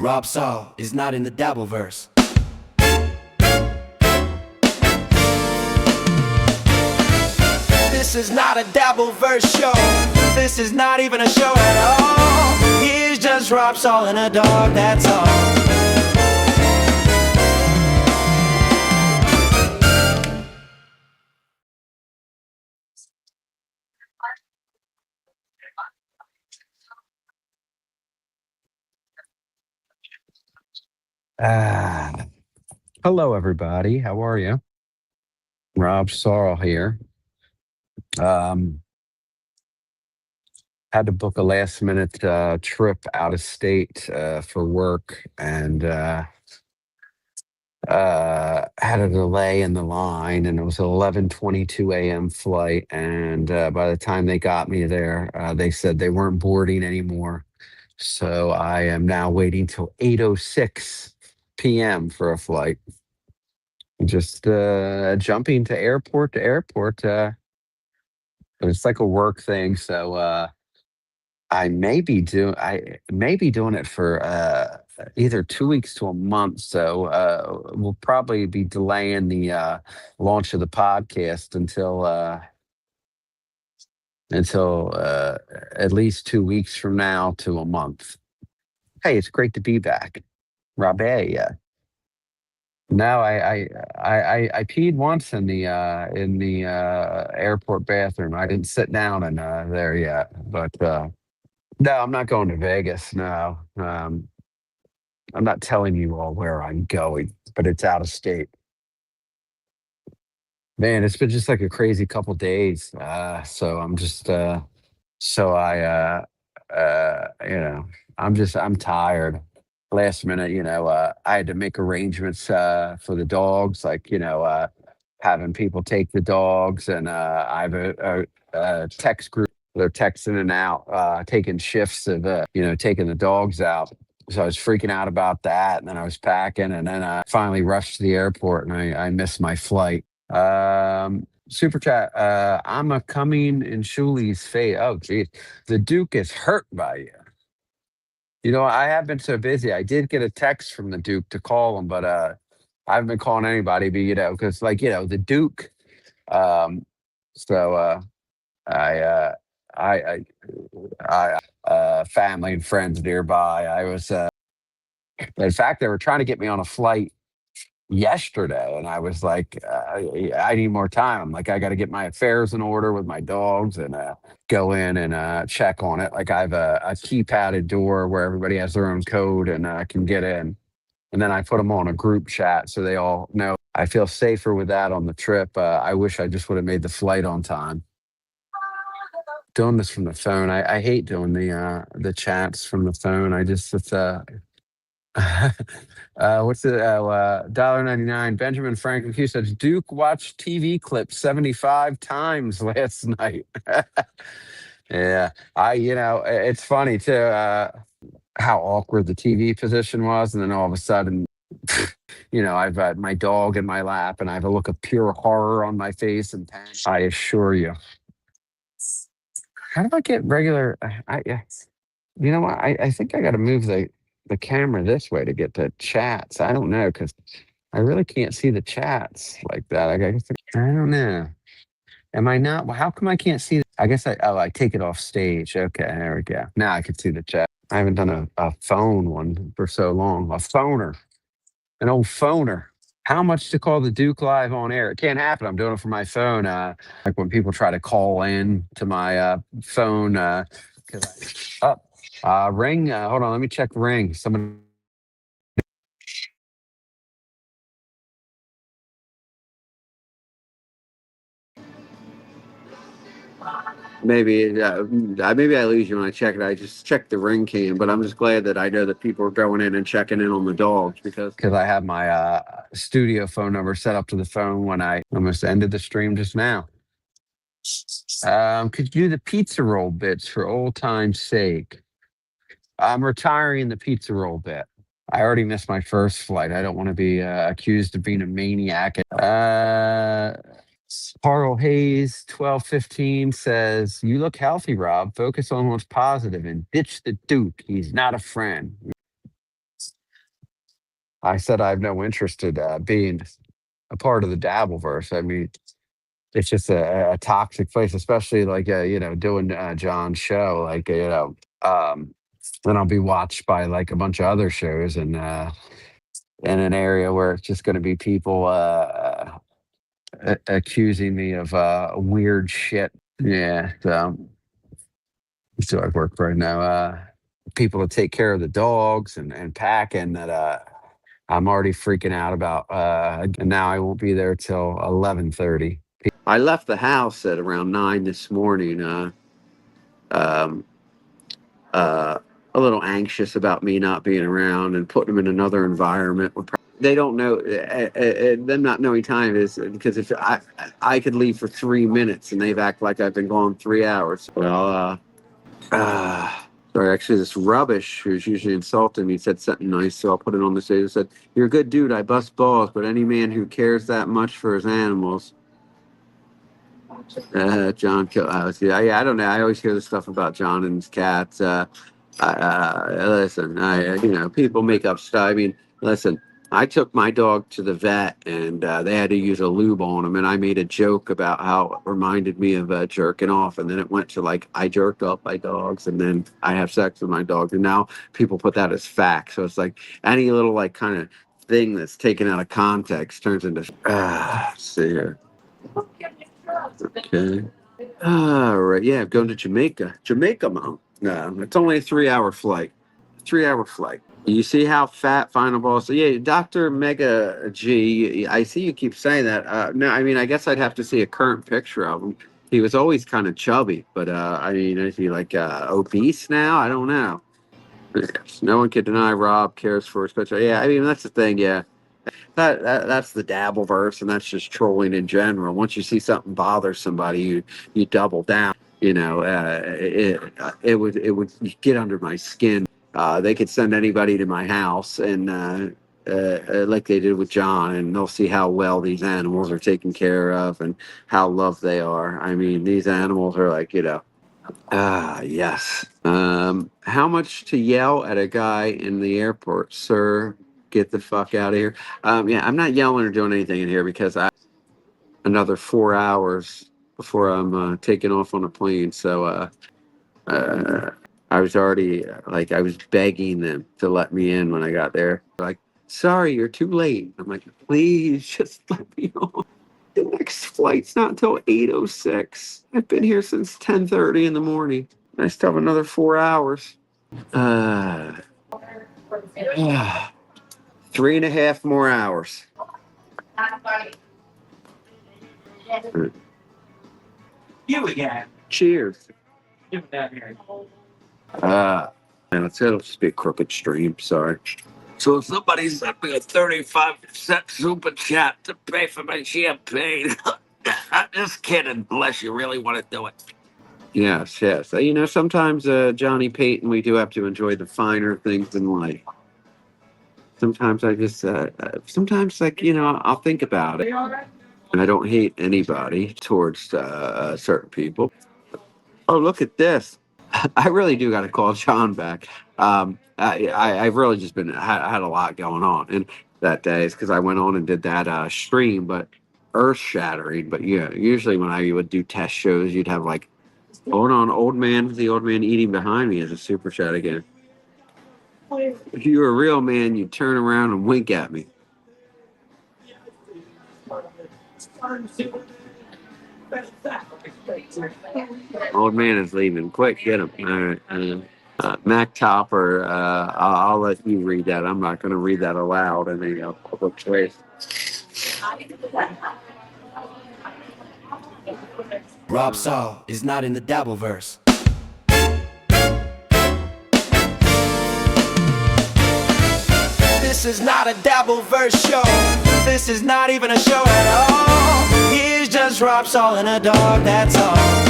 Rob Saul is not in the Dabbleverse. This is not a Dabbleverse show. This is not even a show at all. He's just Rob Saul and a dog, that's all. Ah, hello, everybody. How are you? Rob Saul here. Um, had to book a last minute trip out of state for work and had a delay in the line, and it was an 11:22 a.m. flight. And by the time they got me there, they said they weren't boarding anymore. So I am now waiting till 8:06 p.m. for a flight. Just jumping to airport to airport. But it's like a work thing, so I may be doing it for either 2 weeks to a month. So we'll probably be delaying the launch of the podcast until at least 2 weeks from now to a month. Hey, it's great to be back, Rob. No, I peed once in the airport bathroom. I didn't sit down in there yet, but no, I'm not going to Vegas. No, I'm not telling you all where I'm going, but it's out of state. Man, it's been just like a crazy couple days. So I'm just so I I'm tired. Last minute, I had to make arrangements for the dogs, like having people take the dogs, and I have a text group. They're texting and out, taking shifts of taking the dogs out. So I was freaking out about that, and then I was packing, and then I finally rushed to the airport, and I missed my flight. Super chat. I'm a coming in Shuli's fate. Oh, geez. The Duke is hurt by you. I have been so busy. I did get a text from the Duke to call him, but I haven't been calling anybody, but because the Duke. Um, so I, I, family and friends nearby. I was, in fact, they were trying to get me on a flight yesterday, and I was like, I need more time. I'm like, I got to get my affairs in order with my dogs and go in and check on it. Like I have a keypadded door where everybody has their own code and can get in. And then I put them on a group chat so they all know. I feel safer with that on the trip. I wish I just would have made the flight on time. Doing this from the phone, I hate doing the chats from the phone. It's what's it? $1.99. Benjamin Franklin Q says Duke watched TV clip 75 times last night. Yeah, it's funny too how awkward the TV position was, and then all of a sudden, I've got my dog in my lap, and I have a look of pure horror on my face and pain. I assure you. How do I get regular? You know what? I think I got to move the camera this way to get the chats. I don't know because I really can't see the chats like that. I don't know. Am I not? Well, how come I can't see? I guess I take it off stage. Okay, there we go. Now I can see the chat. I haven't done a phone one for so long. A phoner, an old phoner. How much to call the Duke live on air? It can't happen. I'm doing it from my phone. Like when people try to call in to my phone. Ring. Hold on. Let me check ring. Someone. Maybe I lose you when I check it. I just check the ring cam, but I'm just glad that I know that people are going in and checking in on the dogs because I have my studio phone number set up to the phone when I almost ended the stream just now. Could you do the pizza roll bits for old time's sake? I'm retiring the pizza roll bit. I already missed my first flight. I don't want to be accused of being a maniac. Carl Hayes, 1215 says, "You look healthy, Rob. Focus on what's positive and ditch the Duke. He's not a friend." I said I have no interest in being a part of the Dabbleverse. I mean, it's just a toxic place, especially like doing John's show. Like then I'll be watched by like a bunch of other shows, and in an area where it's just going to be people accusing me of weird shit. Yeah, so I work right now. People to take care of the dogs and packing that. I'm already freaking out about, and now I won't be there till 11:30. I left the house at around 9 this morning. Um, a little anxious about me not being around and putting them in another environment. They don't know, them not knowing time is because if I could leave for 3 minutes and they've act like I've been gone 3 hours. Well, sorry, actually, this rubbish who's usually insulting me said something nice, so I'll put it on the stage. It said, "You're a good dude. I bust balls, but any man who cares that much for his animals." John, yeah, I don't know. I always hear the stuff about John and his cats. Listen, people make up stuff. I mean, listen, I took my dog to the vet and they had to use a lube on him, and I made a joke about how it reminded me of jerking off, and then it went to like I jerked off my dogs, and then I have sex with my dog, and now people put that as fact. So it's like any little like kind of thing that's taken out of context turns into see here. Okay. All right. Yeah, I'm going to Jamaica. Jamaica, Mom. No, it's only a 3 hour flight. 3 hour flight. You see how fat Final Boss? So yeah, Dr. Mega G. I see you keep saying that. No, I mean, I guess I'd have to see a current picture of him. He was always kind of chubby, but I mean, is he like obese now? I don't know. Yes, no one can deny Rob cares for his picture. Yeah, I mean, that's the thing. Yeah. That's the Dabbleverse, and that's just trolling in general. Once you see something bother somebody, you double down. It would get under my skin. They could send anybody to my house and like they did with John, and they'll see how well these animals are taken care of and how loved they are. I mean, these animals are like yes. How much to yell at a guy in the airport, sir? Get the fuck out of here. Yeah, I'm not yelling or doing anything in here because I another 4 hours before I'm taking off on a plane. So I was already like I was begging them to let me in when I got there. Like, sorry, you're too late. I'm like, please just let me on. The next flight's not until 8:06. I've been here since 10:30 in the morning. I still have another 4 hours. 3.5 more hours. You again. Cheers. Give it that here. And it'll just be a crooked stream. Sorry. So if somebody sent me a 35-cent super chat to pay for my champagne, I'm just kidding, unless you really want to do it. Yes, yes. Sometimes, Johnny Payton, we do have to enjoy the finer things in life. Sometimes I just, sometimes I'll think about it. And I don't hate anybody towards certain people. Oh, look at this. I really do got to call John back. I've really just had a lot going on. And that day is because I went on and did that stream, but earth shattering. But yeah, usually when I would do test shows, you'd have like, hold on, the old man eating behind me is a super chat again. If you were a real man, you'd turn around and wink at me. Old man is leaving. Quick, get him. All right. Mac Topper, I'll let you read that. I'm not going to read that aloud in a public place. Rob Saul is not in the Dabbleverse. This is not a Dabbleverse show. This is not even a show at all. He's just Rob Saul and a dog, that's all.